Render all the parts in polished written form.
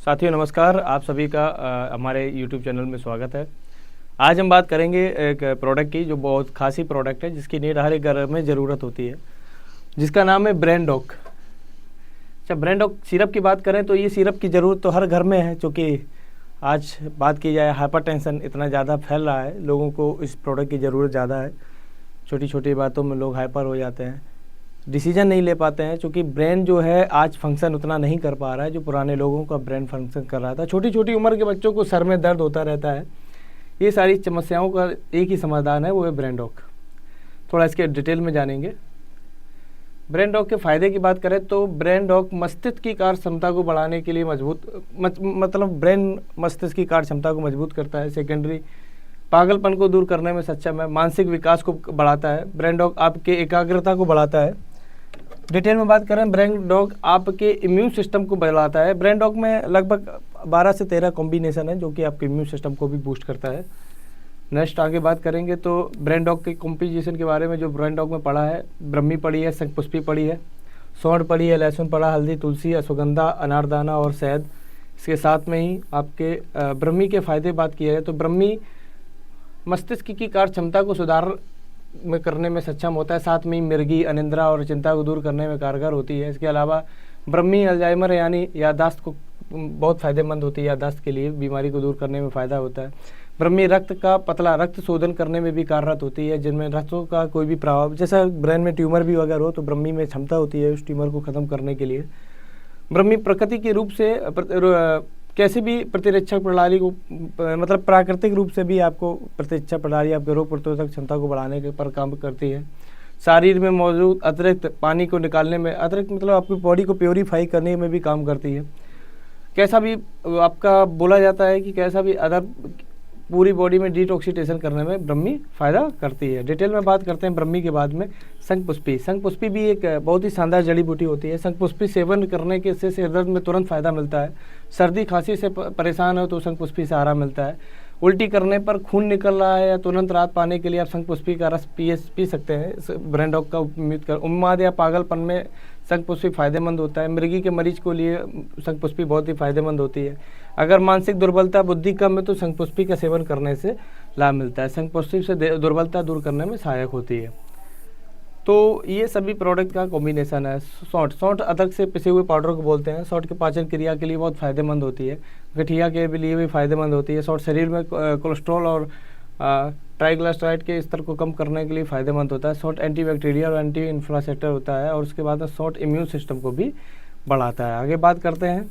साथियों नमस्कार, आप सभी का हमारे YouTube चैनल में स्वागत है। आज हम बात करेंगे एक प्रोडक्ट की जो बहुत खासी प्रोडक्ट है, जिसकी नीड हर एक घर में ज़रूरत होती है, जिसका नाम है ब्रेन डॉक। अच्छा, ब्रेन डॉक सिरप की बात करें तो ये सिरप की ज़रूरत तो हर घर में है, क्योंकि आज बात की जाए हाइपरटेंशन इतना ज़्यादा फैल रहा है, लोगों को इस प्रोडक्ट की ज़रूरत ज़्यादा है। छोटी छोटी बातों में लोग हाइपर हो जाते हैं, डिसीजन नहीं ले पाते हैं, क्योंकि ब्रेन जो है आज फंक्शन उतना नहीं कर पा रहा है जो पुराने लोगों का ब्रेन फंक्शन कर रहा था। छोटी छोटी उम्र के बच्चों को सर में दर्द होता रहता है। ये सारी समस्याओं का एक ही समाधान है, वो है ब्रेन डॉक। थोड़ा इसके डिटेल में जानेंगे। ब्रेन डॉक के फ़ायदे की बात करें तो ब्रेन डॉक मस्तिष्क की कार्य क्षमता को बढ़ाने के लिए मतलब ब्रेन मस्तिष्क की कार्य क्षमता को मजबूत करता है। सेकेंडरी पागलपन को दूर करने में सक्षम है। मानसिक विकास को बढ़ाता है। ब्रेन डॉक आपके एकाग्रता को बढ़ाता है। डिटेल में बात करें, ब्रेन डॉक आपके इम्यून सिस्टम को बढ़ाता है। ब्रेन डॉक में लगभग 12 से 13 कॉम्बिनेशन है जो कि आपके इम्यून सिस्टम को भी बूस्ट करता है। नेक्स्ट आगे बात करेंगे तो ब्रेन डॉक के कॉम्पोजिशन के बारे में। जो ब्रेन डॉक में पड़ा है, ब्रह्मी पड़ी है, शंखपुष्पी पड़ी है, सौंठ पड़ी है, लहसुन पड़ा, हल्दी, तुलसी, अश्वगंधा, अनारदाना और शहद। इसके साथ में ही आपके ब्रह्मी के फ़ायदे बात किया जाए तो ब्रह्मी मस्तिष्क की कार्य क्षमता को सुधार में करने में सक्षम होता है। साथ में ही मिर्गी, अनिद्रा और चिंता को दूर करने में कारगर होती है। इसके अलावा ब्रह्मी अल्जाइमर यानी याददाश्त को बहुत फ़ायदेमंद होती है। याददाश्त के लिए बीमारी को दूर करने में फ़ायदा होता है। ब्रह्मी रक्त का पतला रक्त शोधन करने में भी कार्यरत होती है, जिनमें रक्तों का कोई भी प्रभाव, जैसा ब्रेन में ट्यूमर भी अगर हो तो ब्रह्मी में क्षमता होती है उस ट्यूमर को ख़त्म करने के लिए। ब्रह्मी प्रकृति के रूप से कैसे भी प्रतिरक्षा प्रणाली को मतलब प्राकृतिक रूप से भी आपको प्रतिरक्षा प्रणाली, आपके रोग प्रतिरोधक क्षमता को बढ़ाने के पर काम करती है। शरीर में मौजूद अतिरिक्त पानी को निकालने में, अतिरिक्त मतलब आपकी बॉडी को प्योरीफाई करने में भी काम करती है। कैसा भी आपका बोला जाता है कि कैसा भी अदर पूरी बॉडी में डिटॉक्सिटेशन करने में ब्रह्मी फ़ायदा करती है। डिटेल में बात करते हैं ब्रह्मी के बाद में। शंखपुष्पी, शंखपुष्पी भी एक बहुत ही शानदार जड़ी बूटी होती है। शंखपुष्पी सेवन करने के से सिर दर्द में तुरंत फ़ायदा मिलता है। सर्दी खांसी से परेशान हो तो शंखपुष्पी से आराम मिलता है। उल्टी करने पर खून निकल रहा है या तुरंत राहत पाने के लिए आप शंखपुष्पी का रस पी सकते हैं। ब्रेन डॉक का उम्मीद कर उन्माद या पागलपन में शंखपुष्पी फ़ायदेमंद होता है। मृगी के मरीज को लिए शंखपुष्पी बहुत ही फ़ायदेमंद होती है। अगर मानसिक दुर्बलता, बुद्धि कम है तो शंखपुष्पी का सेवन करने से लाभ मिलता है। शंखपुष्पी से दुर्बलता दूर करने में सहायक होती है। तो ये सभी प्रोडक्ट का कॉम्बिनेशन है। सौंठ अदरक से पिसे हुए पाउडर को बोलते हैं। सौंठ के पाचन क्रिया के लिए बहुत फ़ायदेमंद होती है। गठिया के लिए भी फ़ायदेमंद होती है। सौंठ शरीर में कोलेस्ट्रॉल और ट्राइग्लिसराइड के स्तर को कम करने के लिए फ़ायदेमंद होता है। सौंठ एंटीबैक्टीरियल और एंटी इन्फ्लेमेटरी होता है और उसके बाद में सौंठ इम्यून सिस्टम को भी बढ़ाता है। आगे बात करते हैं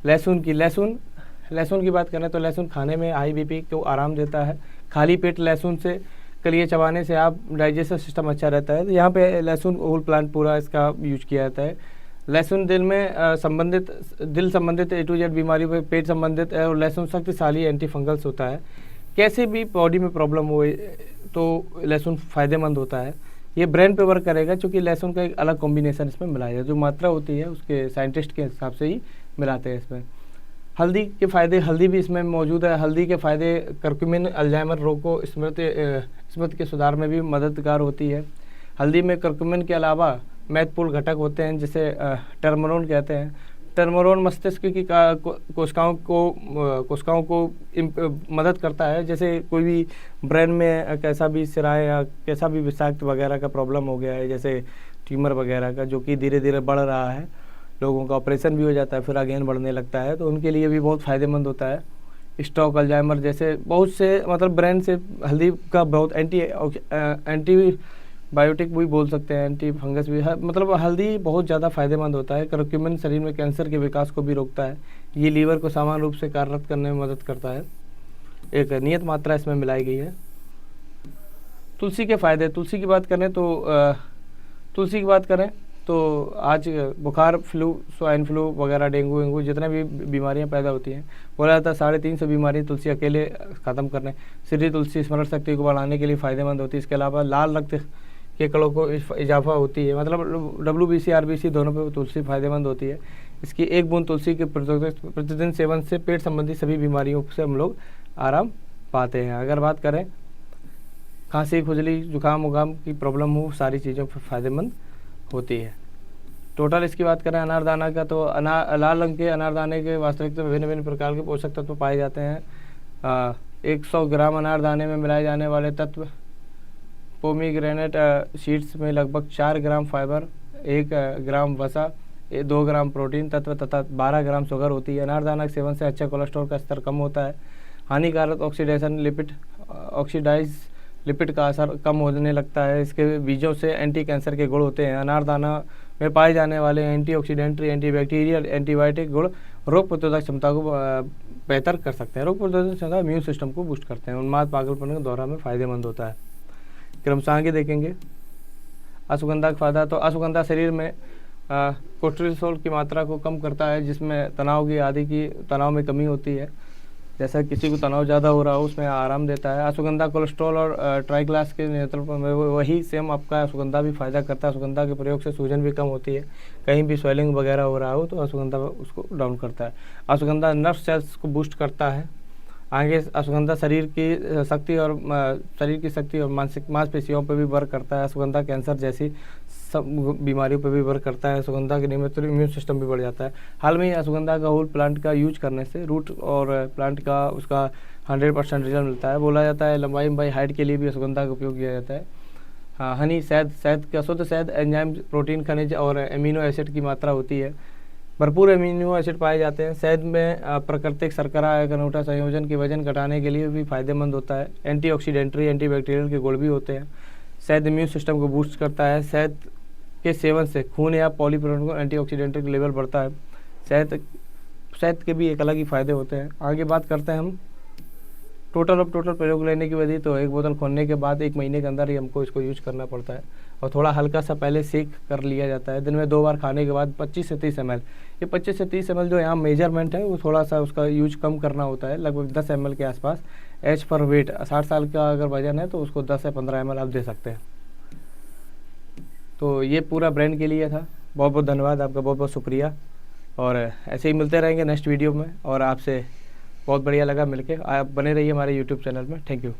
लहसुन की। लहसुन की बात करें तो लहसुन खाने में हाई बीपी को आराम देता है। खाली पेट लहसुन से कलिए चबाने से आप डाइजेस्टिव सिस्टम अच्छा रहता है। तो यहाँ पे लहसुन होल प्लांट पूरा इसका यूज किया जाता है। लहसुन दिल में दिल संबंधित A to Z बीमारी पे पेट संबंधित है और लहसुन शक्तिशाली एंटी फंगल्स होता है। कैसे भी बॉडी में प्रॉब्लम हो तो लहसुन फ़ायदेमंद होता है। ये ब्रेन पे वर्क करेगा, क्योंकि लहसुन का एक अलग कॉम्बिनेशन इसमें मिलाया है। जो मात्रा होती है उसके साइंटिस्ट के हिसाब से ही मिलाते हैं इसमें। हल्दी के फ़ायदे, हल्दी भी इसमें मौजूद है। हल्दी के फ़ायदे कर्क्यूमिन अल्जाइमर रोग को स्मृति के सुधार में भी मददगार होती है। हल्दी में कर्क्यूमिन के अलावा महत्वपूर्ण घटक होते हैं जिसे टर्मरोन कहते हैं। टर्मरोन मस्तिष्क की कोशिकाओं को मदद करता है। जैसे कोई भी ब्रेन में कैसा भी सिराए या कैसा भी विषाक्त वगैरह का प्रॉब्लम हो गया है, जैसे ट्यूमर वगैरह का, जो कि धीरे धीरे बढ़ रहा है, लोगों का ऑपरेशन भी हो जाता है फिर अगेन बढ़ने लगता है, तो उनके लिए भी बहुत फ़ायदेमंद होता है। स्ट्रोक, अल्जाइमर जैसे बहुत से मतलब ब्रेन से हल्दी का बहुत एंटीबायोटिक भी बोल सकते हैं, एंटी फंगस भी है, मतलब हल्दी बहुत ज़्यादा फ़ायदेमंद होता है। कर्क्यूमिन शरीर में कैंसर के विकास को भी रोकता है। ये लीवर को समान रूप से कार्यरत करने में मदद करता है। एक नियत मात्रा इसमें मिलाई गई है। तुलसी के फ़ायदे, तुलसी की बात करें तो आज बुखार, फ्लू, स्वाइन फ्लू वगैरह, डेंगू वेंगू जितने भी बीमारियां पैदा होती हैं, बोला जाता है 350 बीमारियां तुलसी अकेले ख़त्म करने। सीधी तुलसी स्मरण शक्ति को बढ़ाने के लिए फ़ायदेमंद होती है। इसके अलावा लाल रक्त के कणों को इजाफा होती है, मतलब WBC RBC दोनों पे तुलसी फ़ायदेमंद होती है। इसकी एक बूंद तुलसी के प्रतिदिन सेवन से पेट संबंधी सभी बीमारियों से हम लोग आराम पाते हैं। अगर बात करें खांसी, खुजली, जुकाम उकाम की प्रॉब्लम हो, सारी चीज़ों पर फ़ायदेमंद होती है। टोटल इसकी बात करें अनारदाना का, तो लाल रंग के अनारदाने के वास्तविकता में भिन्न भिन्न प्रकार के पोषक तत्व पाए जाते हैं। 100 ग्राम अनारदाने में मिलाए जाने वाले तत्व पोमीग्रेनेट सीड्स में लगभग 4 ग्राम फाइबर, 1 ग्राम वसा, 2 ग्राम प्रोटीन तत्व तथा 12 ग्राम शुगर होती है। अनारदाना के सेवन से अच्छा कोलेस्ट्रॉल का स्तर कम होता है। हानिकारक ऑक्सीडाइज लिपिड का असर कम होने लगता है। इसके बीजों से एंटी कैंसर के गुण होते हैं। अनारदाना में पाए जाने वाले एंटीऑक्सीडेंट, एंटीबैक्टीरियल, एंटीबायोटिक गुण रोग प्रतिरोधक क्षमता को बेहतर कर सकते हैं। रोग प्रतिरोधक क्षमता इम्यून सिस्टम को बूस्ट करते हैं। उन्माद पागलपन के दौरान में फायदेमंद होता है। क्रमशः आगे देखेंगे अश्वगंधा का फायदा। तो अश्वगंधा शरीर में कोर्टिसोल की मात्रा को कम करता है, जिसमें तनाव में कमी होती है। जैसा किसी को तनाव ज़्यादा हो रहा हो उसमें आराम देता है। अश्वगंधा कोलेस्ट्रॉल और ट्राइग्लाइसराइड्स के नियंत्रण में वही सेम आपका अश्वगंधा भी फायदा करता है। अश्वगंधा के प्रयोग से सूजन भी कम होती है। कहीं भी स्वेलिंग वगैरह हो रहा हो तो अश्वगंधा उसको डाउन करता है। अश्वगंधा नर्व सेल्स को बूस्ट करता है। आगे अश्वगंधा शरीर की शक्ति और मांसपेशियों पर भी वर्क करता है। अश्वगंधा कैंसर जैसी सब बीमारियों पर भी वर्क करता है। अश्वगंधा के नियमित इम्यून सिस्टम भी बढ़ जाता है। हाल में ही अश्वगंधा का होल प्लांट का यूज करने से रूट और प्लांट का उसका 100% रिजल्ट मिलता है। बोला जाता है लंबाई हाइट के लिए भी अश्वगंधा का उपयोग किया जाता है। हाँ, हनी शहद का शुद्ध शहद एंजाइम, प्रोटीन, खनिज और एमिनो एसिड की मात्रा होती है। भरपूर एमिनो एसिड पाए जाते हैं। शहद में प्राकृतिक शर्करा एक अनूठा संयोजन के वजन घटाने के लिए भी फायदेमंद होता है। एंटीऑक्सीडेंटरी, एंटीबैक्टीरियल के गुण भी होते हैं। शहद इम्यून सिस्टम को बूस्ट करता है। शहद के सेवन से खून या पॉलीप्रोटीन को एंटीऑक्सीडेंट लेवल बढ़ता है। शहद के भी एक अलग ही फायदे होते हैं। आगे बात करते हैं हम टोटल प्रयोग लेने की विधि। तो एक बोतल खोलने के बाद 1 महीने के अंदर ही हमको इसको यूज करना पड़ता है और थोड़ा हल्का सा पहले सेक कर लिया जाता है। दिन में 2 बार खाने के बाद 25 से 30 ml। ये 25 से 30 ml जो यहाँ मेजरमेंट है वो थोड़ा सा उसका यूज कम करना होता है, लगभग 10 ml के आसपास। एज पर वेट 60 साल का अगर वजन है तो उसको 10 से 15 ml आप दे सकते हैं। तो ये पूरा ब्रांड के लिए था। बहुत बहुत धन्यवाद आपका, बहुत बहुत शुक्रिया। और ऐसे ही मिलते रहेंगे नेक्स्ट वीडियो में। और आपसे बहुत बढ़िया लगा मिलके। आप बने रहिए हमारे यूट्यूब चैनल में। Thank you.